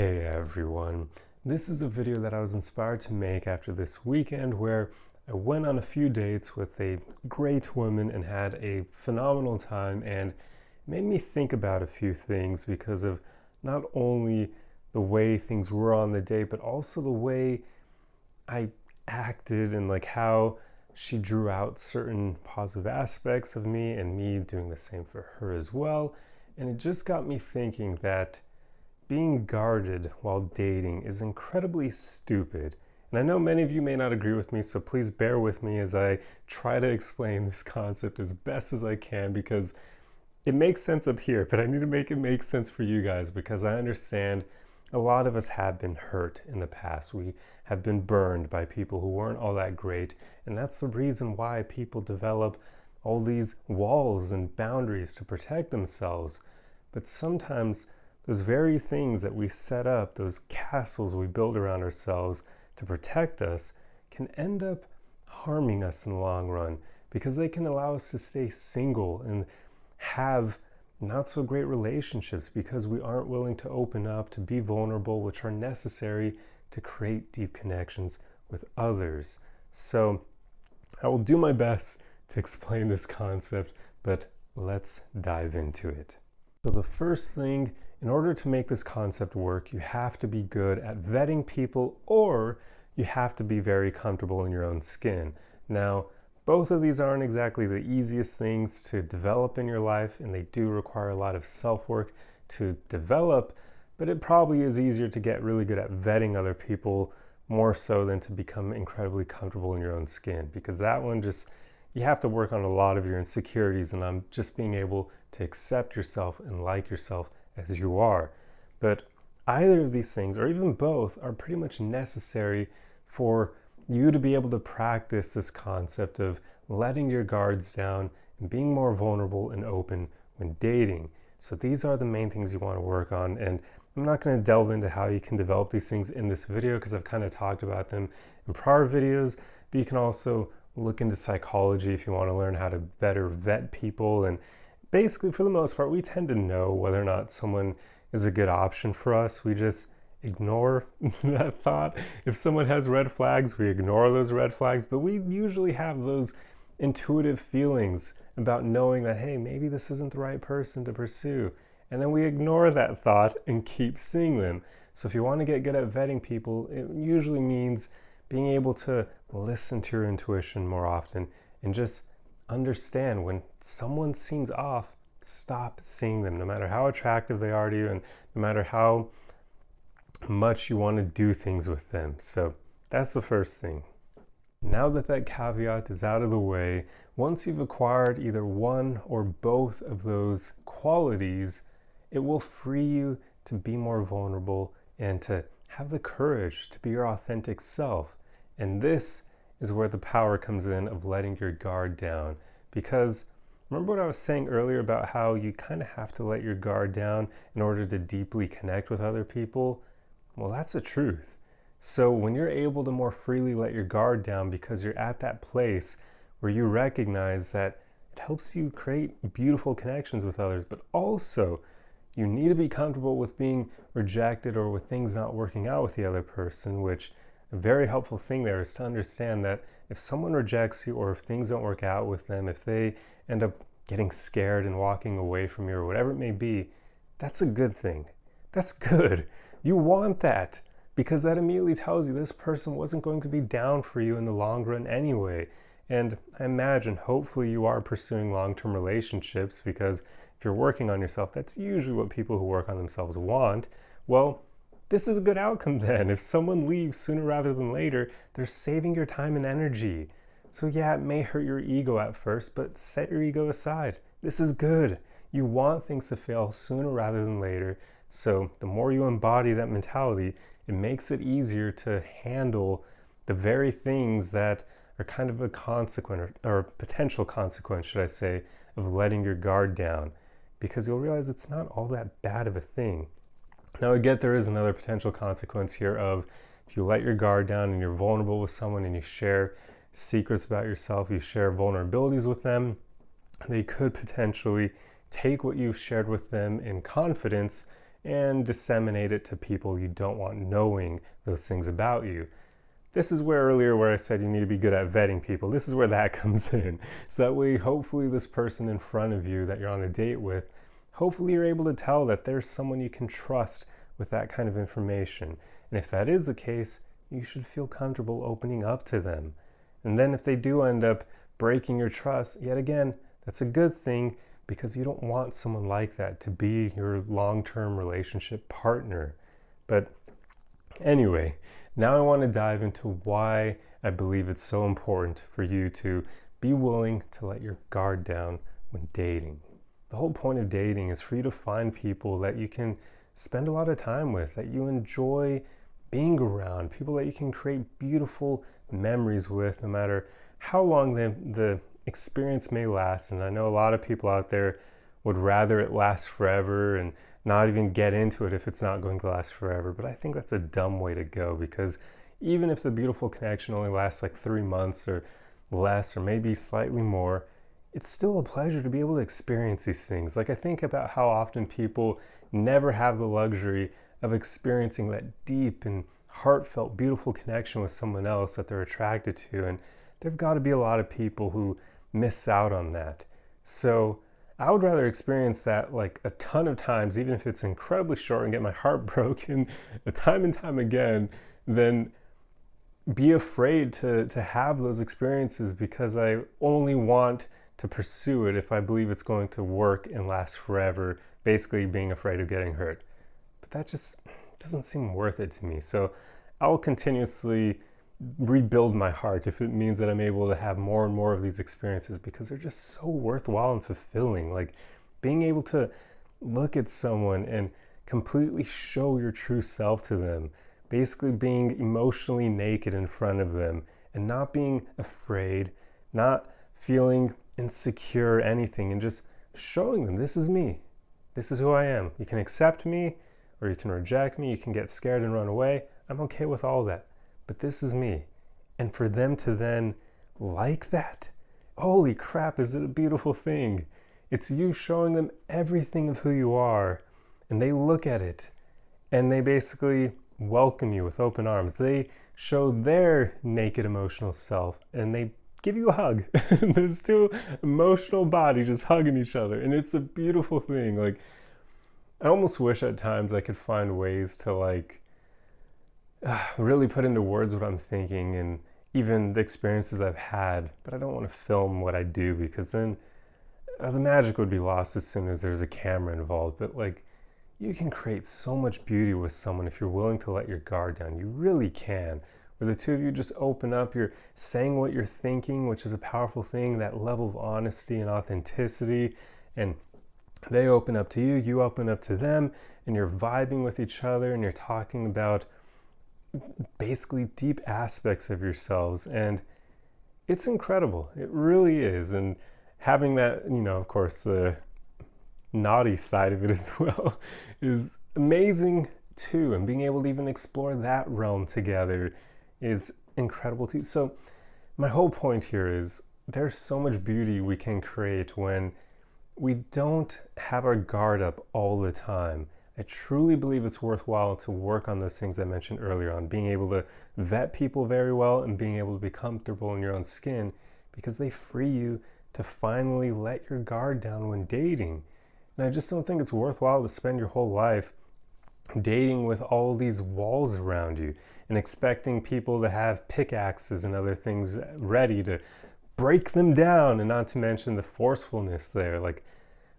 Hey everyone, this is a video that I was inspired to make after this weekend where I went on a few dates with a great woman and had a phenomenal time, and it made me think about a few things because of not only the way things were on the date but also the way I acted and like how she drew out certain positive aspects of me and me doing the same for her as well. And it just got me thinking that being guarded while dating is incredibly stupid. And I know many of you may not agree with me, so please bear with me as I try to explain this concept as best as I can, because it makes sense up here, but I need to make it make sense for you guys, because I understand a lot of us have been hurt in the past. We have been burned by people who weren't all that great, and that's the reason why people develop all these walls and boundaries to protect themselves. But sometimes those very things that we set up, those castles we build around ourselves to protect us, can end up harming us in the long run, because they can allow us to stay single and have not so great relationships because we aren't willing to open up, to be vulnerable, which are necessary to create deep connections with others. So I will do my best to explain this concept, but let's dive into it. So the first thing, in order to make this concept work, you have to be good at vetting people, or you have to be very comfortable in your own skin. Now, both of these aren't exactly the easiest things to develop in your life, and they do require a lot of self-work to develop, but it probably is easier to get really good at vetting other people more so than to become incredibly comfortable in your own skin, because that one just, you have to work on a lot of your insecurities and on just being able to accept yourself and like yourself as you are. But either of these things, or even both, are pretty much necessary for you to be able to practice this concept of letting your guards down and being more vulnerable and open when dating. So these are the main things you want to work on, and I'm not going to delve into how you can develop these things in this video because I've kind of talked about them in prior videos, but you can also look into psychology if you want to learn how to better vet people. And basically, for the most part, we tend to know whether or not someone is a good option for us. We just ignore that thought. If someone has red flags, we ignore those red flags, but we usually have those intuitive feelings about knowing that, hey, maybe this isn't the right person to pursue. And then we ignore that thought and keep seeing them. So if you want to get good at vetting people, it usually means being able to listen to your intuition more often and just understand when someone seems off. Stop seeing them, no matter how attractive they are to you and no matter how much you want to do things with them. So that's the first thing. Now that that caveat is out of the way, once you've acquired either one or both of those qualities, it will free you to be more vulnerable and to have the courage to be your authentic self. And this is where the power comes in of letting your guard down. Because remember what I was saying earlier about how you kind of have to let your guard down in order to deeply connect with other people? Well, that's the truth. So when you're able to more freely let your guard down because you're at that place where you recognize that it helps you create beautiful connections with others, but also you need to be comfortable with being rejected or with things not working out with the other person, which a very helpful thing there is to understand that if someone rejects you or if things don't work out with them, if they end up getting scared and walking away from you or whatever it may be, that's a good thing. That's good. You want that because that immediately tells you this person wasn't going to be down for you in the long run anyway. And I imagine hopefully you are pursuing long-term relationships, because if you're working on yourself, that's usually what people who work on themselves want. Well, this is a good outcome then. If someone leaves sooner rather than later, they're saving your time and energy. So yeah, it may hurt your ego at first, but set your ego aside. This is good. You want things to fail sooner rather than later. So the more you embody that mentality, it makes it easier to handle the very things that are kind of a consequence, or potential consequence, should I say, of letting your guard down. Because you'll realize it's not all that bad of a thing. Now, I get there is another potential consequence here of if you let your guard down and you're vulnerable with someone and you share secrets about yourself, you share vulnerabilities with them, they could potentially take what you've shared with them in confidence and disseminate it to people you don't want knowing those things about you. This is where earlier where I said you need to be good at vetting people. This is where that comes in. So that way, hopefully this person in front of you that you're on a date with, hopefully you're able to tell that there's someone you can trust with that kind of information. And if that is the case, you should feel comfortable opening up to them. And then if they do end up breaking your trust, yet again, that's a good thing because you don't want someone like that to be your long-term relationship partner. But anyway, now I want to dive into why I believe it's so important for you to be willing to let your guard down when dating. The whole point of dating is for you to find people that you can spend a lot of time with, that you enjoy being around, people that you can create beautiful memories with, no matter how long the experience may last. And I know a lot of people out there would rather it last forever and not even get into it if it's not going to last forever. But I think that's a dumb way to go, because even if the beautiful connection only lasts like 3 months or less, or maybe slightly more, it's still a pleasure to be able to experience these things. Like, I think about how often people never have the luxury of experiencing that deep and heartfelt, beautiful connection with someone else that they're attracted to. And there've got to be a lot of people who miss out on that. So I would rather experience that like a ton of times, even if it's incredibly short, and get my heart broken time and time again, than be afraid to have those experiences because I only want to pursue it if I believe it's going to work and last forever, basically being afraid of getting hurt. But that just doesn't seem worth it to me. So I'll continuously rebuild my heart if it means that I'm able to have more and more of these experiences, because they're just so worthwhile and fulfilling. Like, being able to look at someone and completely show your true self to them, basically being emotionally naked in front of them and not being afraid, not feeling insecure or anything, and just showing them, this is me, this is who I am. You can accept me or you can reject me, you can get scared and run away. I'm okay with all that. But this is me. And for them to then like that, holy crap, is it a beautiful thing? It's you showing them everything of who you are, and they look at it and they basically welcome you with open arms. They show their naked emotional self and they give you a hug. There's two emotional bodies just hugging each other, and it's a beautiful thing. Like, I almost wish at times I could find ways to really put into words what I'm thinking and even the experiences I've had, but I don't want to film what I do, because then the magic would be lost as soon as there's a camera involved. But like, you can create so much beauty with someone if you're willing to let your guard down. You really can. Where the two of you just open up, you're saying what you're thinking, which is a powerful thing, that level of honesty and authenticity, and they open up to you, you open up to them, and you're vibing with each other, and you're talking about basically deep aspects of yourselves, and it's incredible. It really is. And having that, of course, the naughty side of it as well is amazing too, and being able to even explore that realm together is incredible too. So my whole point here is there's so much beauty we can create when we don't have our guard up all the time. I truly believe it's worthwhile to work on those things I mentioned earlier on, being able to vet people very well and being able to be comfortable in your own skin, because they free you to finally let your guard down when dating. And I just don't think it's worthwhile to spend your whole life dating with all these walls around you and expecting people to have pickaxes and other things ready to break them down, and not to mention the forcefulness there. Like,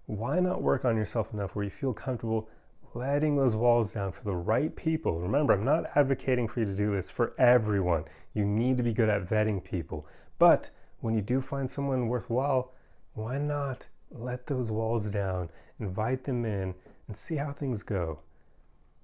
why not work on yourself enough where you feel comfortable letting those walls down for the right people? Remember, I'm not advocating for you to do this for everyone. You need to be good at vetting people. But when you do find someone worthwhile, why not let those walls down, invite them in, and see how things go?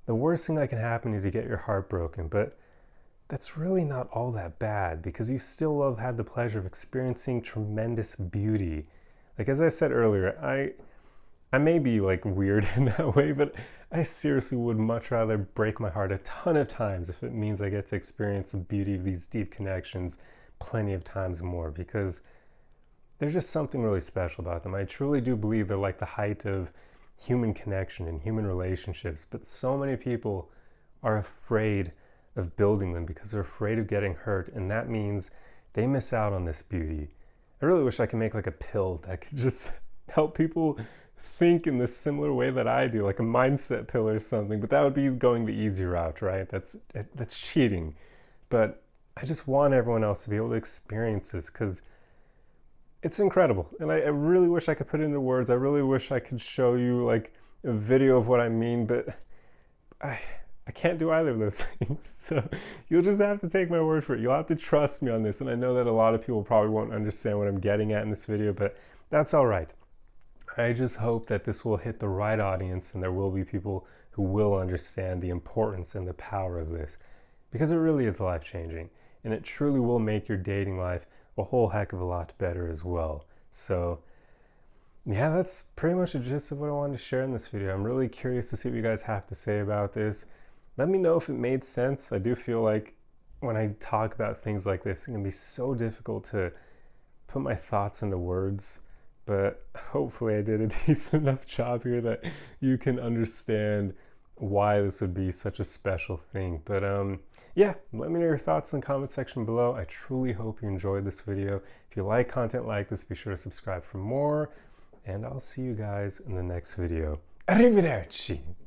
The worst thing that can happen is you get your heart broken, but that's really not all that bad, because you still will have had the pleasure of experiencing tremendous beauty. Like, as I said earlier, I may be like weird in that way, but I seriously would much rather break my heart a ton of times if it means I get to experience the beauty of these deep connections plenty of times more, because there's just something really special about them. I truly do believe they're like the height of human connection and human relationships, but so many people are afraid of building them because they're afraid of getting hurt, and that means they miss out on this beauty. I really wish I could make like a pill that could just help people think in the similar way that I do, like a mindset pill or something, but that would be going the easy route, right? That's cheating. But I just want everyone else to be able to experience this because it's incredible. And I really wish I could put it into words. I really wish I could show you like a video of what I mean, but I can't do either of those things. So you'll just have to take my word for it. You'll have to trust me on this. And I know that a lot of people probably won't understand what I'm getting at in this video, but that's all right. I just hope that this will hit the right audience and there will be people who will understand the importance and the power of this, because it really is life-changing and it truly will make your dating life a whole heck of a lot better as well. So yeah, that's pretty much the gist of what I wanted to share in this video. I'm really curious to see what you guys have to say about this. Let me know if it made sense. I do feel like when I talk about things like this, it can be so difficult to put my thoughts into words, but hopefully I did a decent enough job here that you can understand why this would be such a special thing. But yeah, let me know your thoughts in the comment section below. I truly hope you enjoyed this video. If you like content like this, be sure to subscribe for more, and I'll see you guys in the next video. Arrivederci!